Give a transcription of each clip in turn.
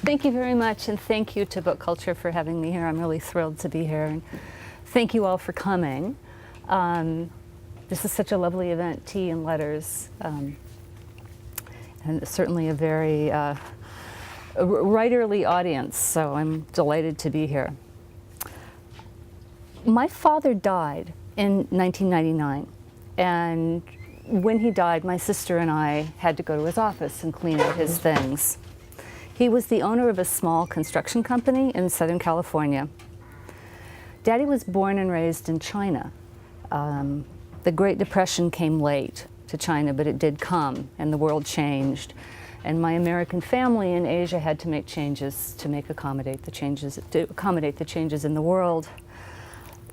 Thank you very much, and thank you to Book Culture for having me here. I'm really thrilled to be here, and thank you all for coming. This is such a lovely event, Tea and Letters, and certainly a very writerly audience, so I'm delighted to be here. My father died in 1999, and when he died, my sister and I had to go to his office and clean out his things. He was the owner of a small construction company in Southern California. Daddy was born and raised in China. The Great Depression came late to China, but it did come, and the world changed. And my American family in Asia had to make changes to accommodate the changes in the world.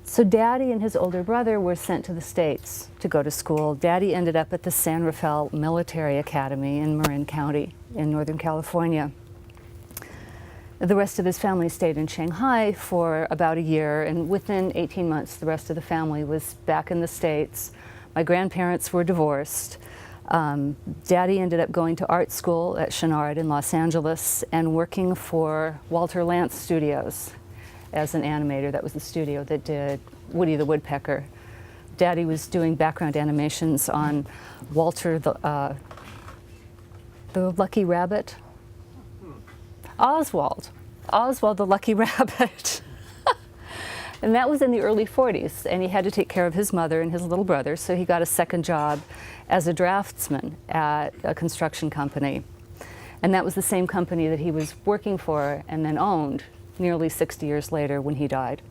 So Daddy and his older brother were sent to the States to go to school. Daddy ended up at the San Rafael Military Academy in Marin County in Northern California. The rest of his family stayed in Shanghai for about a year, and within 18 months, the rest of the family was back in the States. My grandparents were divorced. Daddy ended up going to art school at Chouinard in Los Angeles and working for Walter Lantz Studios as an animator. That was the studio that did Woody the Woodpecker. Daddy was doing background animations on Walter the Lucky Rabbit. Oswald the Lucky Rabbit. And that was in the early 40s, and he had to take care of his mother and his little brother, so he got a second job as a draftsman at a construction company. And that was the same company that he was working for and then owned nearly 60 years later when he died.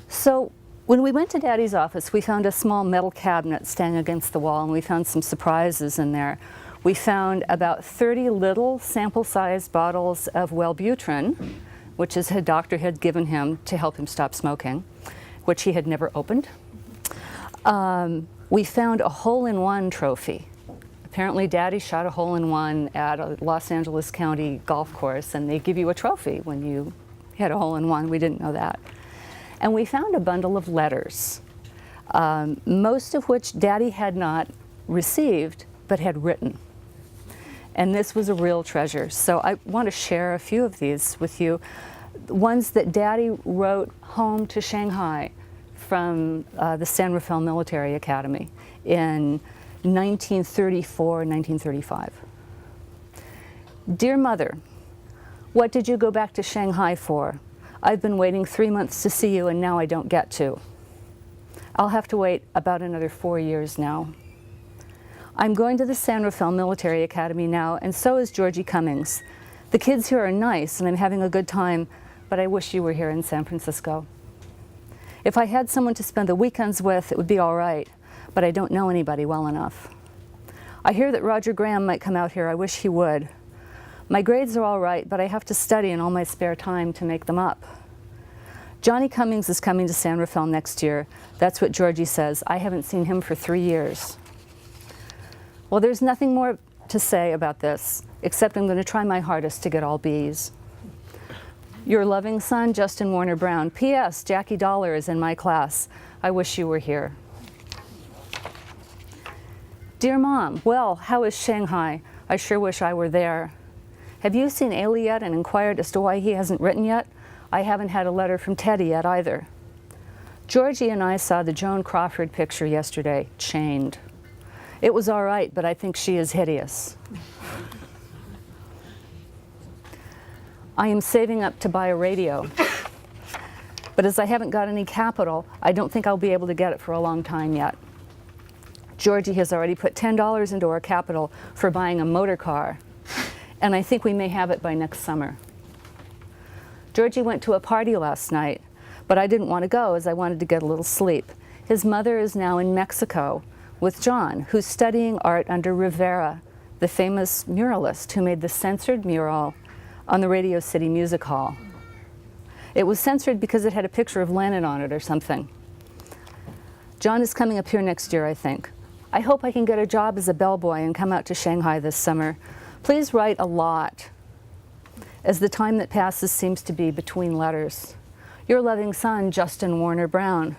So when we went to Daddy's office, we found a small metal cabinet standing against the wall, and we found some surprises in there. We found about 30 little sample-sized bottles of Wellbutrin, which his doctor had given him to help him stop smoking, which he had never opened. We found a hole-in-one trophy. Apparently Daddy shot a hole-in-one at a Los Angeles County golf course, and they give you a trophy when you hit a hole-in-one. We didn't know that. And we found a bundle of letters, most of which Daddy had not received, but had written. And this was a real treasure. So I want to share a few of these with you. Ones that Daddy wrote home to Shanghai from the San Rafael Military Academy in 1934 and 1935. Dear Mother, what did you go back to Shanghai for? I've been waiting 3 months to see you, and now I don't get to. I'll have to wait about another 4 years now. I'm going to the San Rafael Military Academy now, and so is Georgie Cummings. The kids here are nice, and I'm having a good time, but I wish you were here in San Francisco. If I had someone to spend the weekends with, it would be all right, but I don't know anybody well enough. I hear that Roger Graham might come out here. I wish he would. My grades are all right, but I have to study in all my spare time to make them up. Johnny Cummings is coming to San Rafael next year. That's what Georgie says. I haven't seen him for 3 years. Well, there's nothing more to say about this, except I'm going to try my hardest to get all B's. Your loving son, Justin Warner Brown. P.S. Jackie Dollar is in my class. I wish you were here. Dear Mom, well, how is Shanghai? I sure wish I were there. Have you seen Ailey yet and inquired as to why he hasn't written yet? I haven't had a letter from Teddy yet either. Georgie and I saw the Joan Crawford picture yesterday, Chained. It was all right, but I think she is hideous. I am saving up to buy a radio, but as I haven't got any capital, I don't think I'll be able to get it for a long time yet. Georgie has already put $10 into our capital for buying a motor car, and I think we may have it by next summer. Georgie went to a party last night, but I didn't want to go as I wanted to get a little sleep. His mother is now in Mexico with John, who's studying art under Rivera, the famous muralist who made the censored mural on the Radio City Music Hall. It was censored because it had a picture of Lennon on it or something. John is coming up here next year, I think. I hope I can get a job as a bellboy and come out to Shanghai this summer. Please write a lot, as the time that passes seems to be between letters. Your loving son, Justin Warner Brown.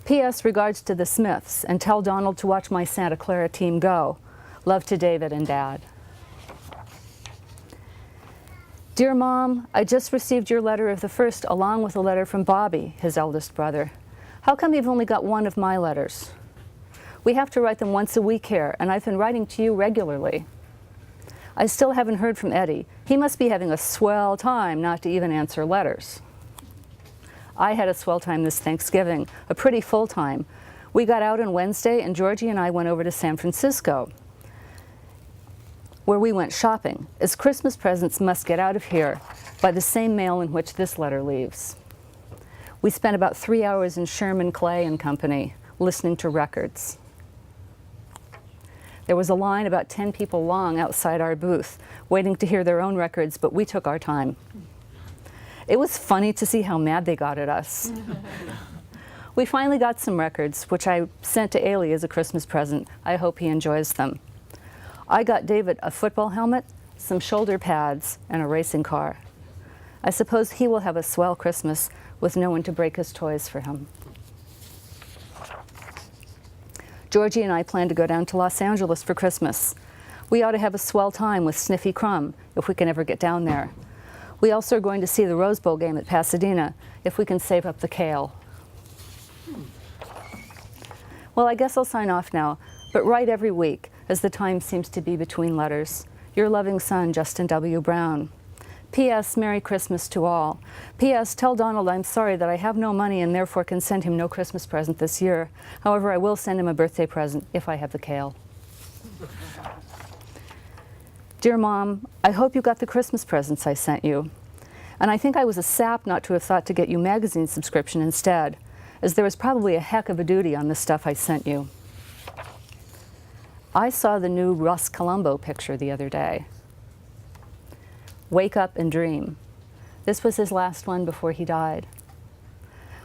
P.S. Regards to the Smiths, and tell Donald to watch my Santa Clara team go. Love to David and Dad. Dear Mom, I just received your letter of the 1st along with a letter from Bobby, his eldest brother. How come you've only got one of my letters? We have to write them once a week here, and I've been writing to you regularly. I still haven't heard from Eddie. He must be having a swell time not to even answer letters. I had a swell time this Thanksgiving, a pretty full time. We got out on Wednesday, and Georgie and I went over to San Francisco, where we went shopping, as Christmas presents must get out of here by the same mail in which this letter leaves. We spent about 3 hours in Sherman Clay and Company, listening to records. There was a line about 10 people long outside our booth, waiting to hear their own records, but we took our time. It was funny to see how mad they got at us. We finally got some records, which I sent to Ailey as a Christmas present. I hope he enjoys them. I got David a football helmet, some shoulder pads, and a racing car. I suppose he will have a swell Christmas with no one to break his toys for him. Georgie and I plan to go down to Los Angeles for Christmas. We ought to have a swell time with Sniffy Crumb, if we can ever get down there. We also are going to see the Rose Bowl game at Pasadena, if we can save up the kale. Well, I guess I'll sign off now, but write every week, as the time seems to be between letters. Your loving son, Justin W. Brown. P.S. Merry Christmas to all. P.S. Tell Donald I'm sorry that I have no money and therefore can send him no Christmas present this year. However, I will send him a birthday present if I have the kale. Dear Mom, I hope you got the Christmas presents I sent you. And I think I was a sap not to have thought to get you magazine subscription instead, as there was probably a heck of a duty on the stuff I sent you. I saw the new Russ Columbo picture the other day. Wake Up and Dream. This was his last one before he died.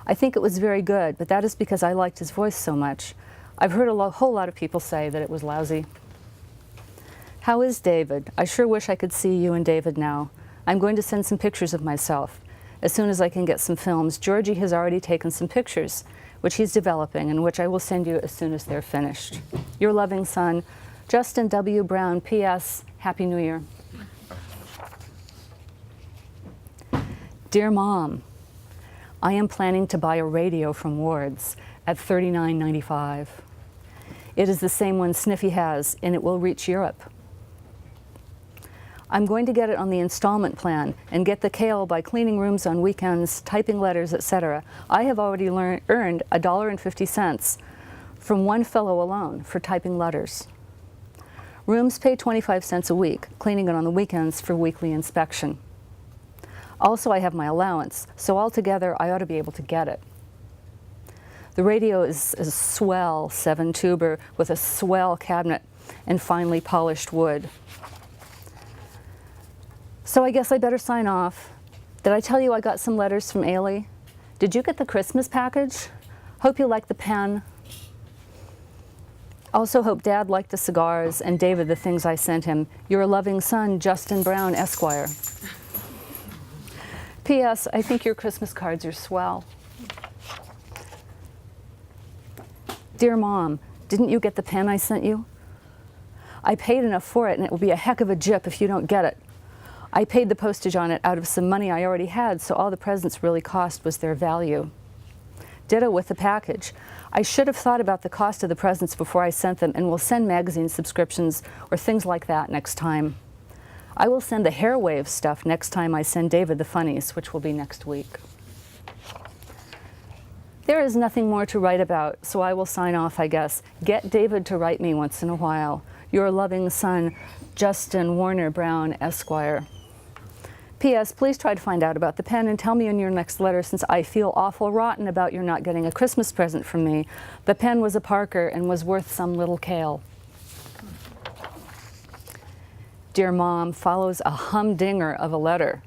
I think it was very good, but that is because I liked his voice so much. I've heard a whole lot of people say that it was lousy. How is David? I sure wish I could see you and David now. I'm going to send some pictures of myself. As soon as I can get some films, Georgie has already taken some pictures, which he's developing and which I will send you as soon as they're finished. Your loving son, Justin W. Brown. P.S. Happy New Year. Dear Mom, I am planning to buy a radio from Ward's at $39.95. It is the same one Sniffy has, and it will reach Europe. I'm going to get it on the installment plan and get the kale by cleaning rooms on weekends, typing letters, etc. I have already earned $1.50 from one fellow alone for typing letters. Rooms pay 25 cents a week, cleaning it on the weekends for weekly inspection. Also, I have my allowance, so altogether I ought to be able to get it. The radio is a swell 7-tuber with a swell cabinet and finely polished wood. So I guess I better sign off. Did I tell you I got some letters from Ailey? Did you get the Christmas package? Hope you like the pen. Also hope Dad liked the cigars and David the things I sent him. Your loving son, Justin Brown, Esquire. P.S. I think your Christmas cards are swell. Dear Mom, didn't you get the pen I sent you? I paid enough for it, and it will be a heck of a jip if you don't get it. I paid the postage on it out of some money I already had, so all the presents really cost was their value. Ditto with the package. I should have thought about the cost of the presents before I sent them, and will send magazine subscriptions or things like that next time. I will send the Hair Wave stuff next time I send David the funnies, which will be next week. There is nothing more to write about, so I will sign off, I guess. Get David to write me once in a while. Your loving son, Justin Warner Brown, Esquire. P.S. Please try to find out about the pen and tell me in your next letter, since I feel awful rotten about your not getting a Christmas present from me. The pen was a Parker and was worth some little kale. Dear Mom, follows a humdinger of a letter.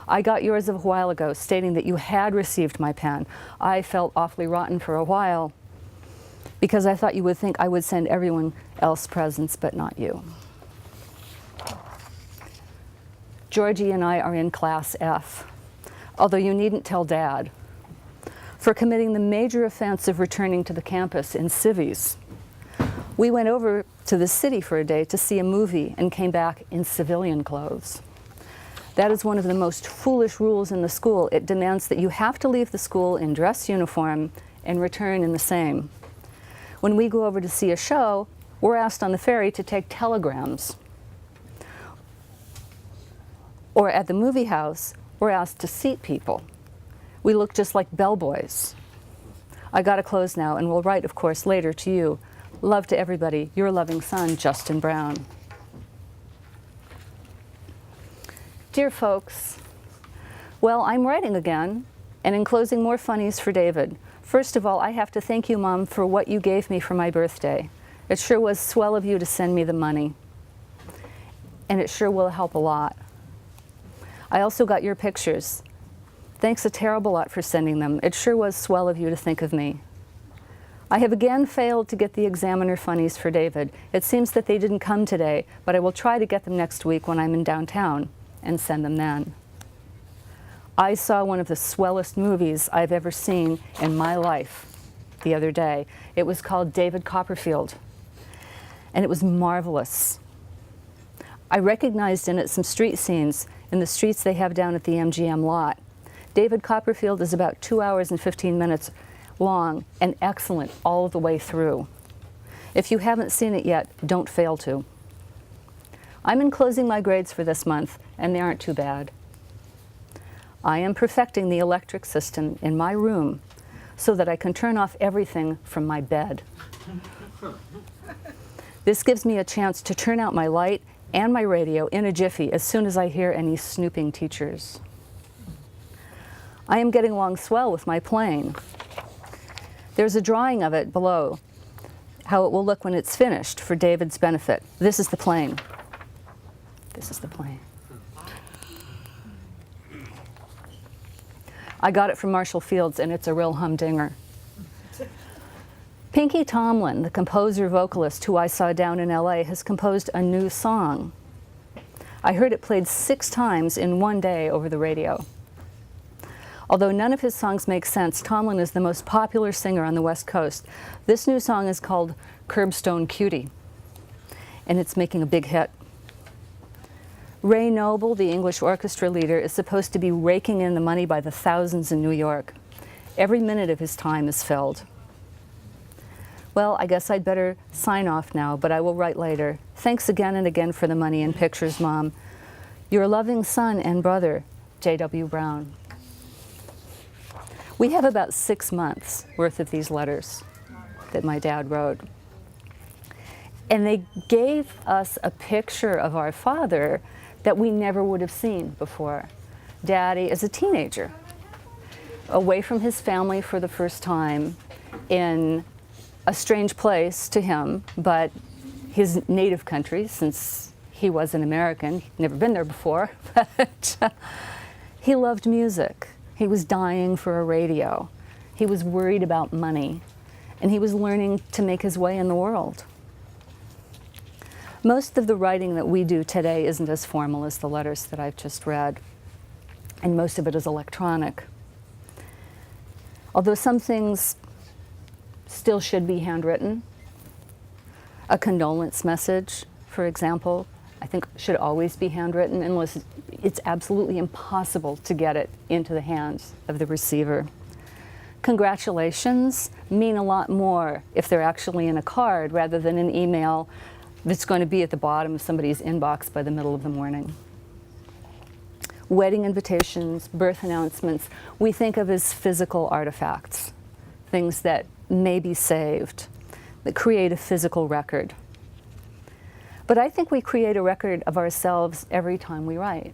I got yours a while ago stating that you had received my pen. I felt awfully rotten for a while because I thought you would think I would send everyone else presents, but not you. Georgie and I are in Class F, although you needn't tell Dad, for committing the major offense of returning to the campus in civvies. We went over to the city for a day to see a movie and came back in civilian clothes. That is one of the most foolish rules in the school. It demands that you have to leave the school in dress uniform and return in the same. When we go over to see a show, we're asked on the ferry to take telegrams. Or at the movie house, we're asked to seat people. We look just like bellboys. I gotta close now, and will write, of course, later to you. Love to everybody, your loving son, Justin Brown. Dear folks, well, I'm writing again, and enclosing more funnies for David. First of all, I have to thank you, Mom, for what you gave me for my birthday. It sure was swell of you to send me the money, and it sure will help a lot. I also got your pictures. Thanks a terrible lot for sending them. It sure was swell of you to think of me. I have again failed to get the Examiner funnies for David. It seems that they didn't come today, but I will try to get them next week when I'm in downtown and send them then. I saw one of the swellest movies I've ever seen in my life the other day. It was called David Copperfield, and it was marvelous. I recognized in it some street scenes in the streets they have down at the MGM lot. David Copperfield is about 2 hours and 15 minutes long and excellent all the way through. If you haven't seen it yet, don't fail to. I'm enclosing my grades for this month, and they aren't too bad. I am perfecting the electric system in my room so that I can turn off everything from my bed. This gives me a chance to turn out my light and my radio in a jiffy as soon as I hear any snooping teachers. I am getting along swell with my plane. There's a drawing of it below, how it will look when it's finished for David's benefit. This is the plane. This is the plane. I got it from Marshall Fields, and it's a real humdinger. Pinky Tomlin, the composer-vocalist who I saw down in LA, has composed a new song. I heard it played 6 times in one day over the radio. Although none of his songs make sense, Tomlin is the most popular singer on the West Coast. This new song is called Curbstone Cutie, and it's making a big hit. Ray Noble, the English orchestra leader, is supposed to be raking in the money by the thousands in New York. Every minute of his time is filled. Well, I guess I'd better sign off now, but I will write later. Thanks again and again for the money and pictures, Mom. Your loving son and brother, J.W. Brown. We have about 6 months worth of these letters that my dad wrote. And they gave us a picture of our father that we never would have seen before. Daddy as a teenager, away from his family for the first time in a strange place to him, but his native country, since he was an American, he'd never been there before, but he loved music. He was dying for a radio. He was worried about money, and he was learning to make his way in the world. Most of the writing that we do today isn't as formal as the letters that I've just read, and most of it is electronic. Although some things still should be handwritten. A condolence message, for example, I think should always be handwritten unless it's absolutely impossible to get it into the hands of the receiver. Congratulations mean a lot more if they're actually in a card rather than an email that's going to be at the bottom of somebody's inbox by the middle of the morning. Wedding invitations, birth announcements, we think of as physical artifacts, things that may be saved, that create a physical record. But I think we create a record of ourselves every time we write.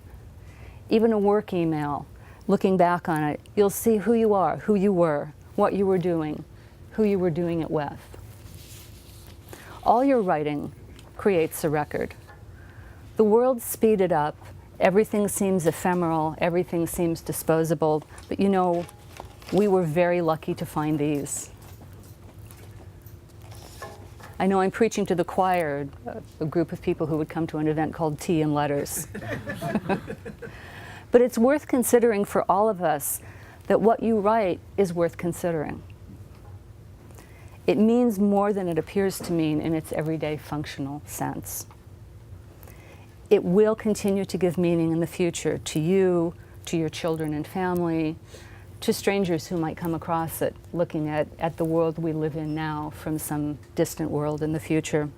Even a work email, looking back on it, you'll see who you are, who you were, what you were doing, who you were doing it with. All your writing creates a record. The world speeded up. Everything seems ephemeral. Everything seems disposable. But you know, we were very lucky to find these. I know I'm preaching to the choir, a group of people who would come to an event called Tea and Letters. But it's worth considering for all of us that what you write is worth considering. It means more than it appears to mean in its everyday functional sense. it will continue to give meaning in the future to you, to your children and family, to strangers who might come across it, looking at the world we live in now from some distant world in the future.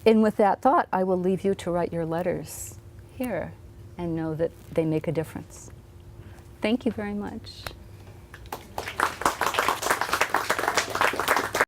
And with that thought, I will leave you to write your letters here and know that they make a difference. Thank you very much.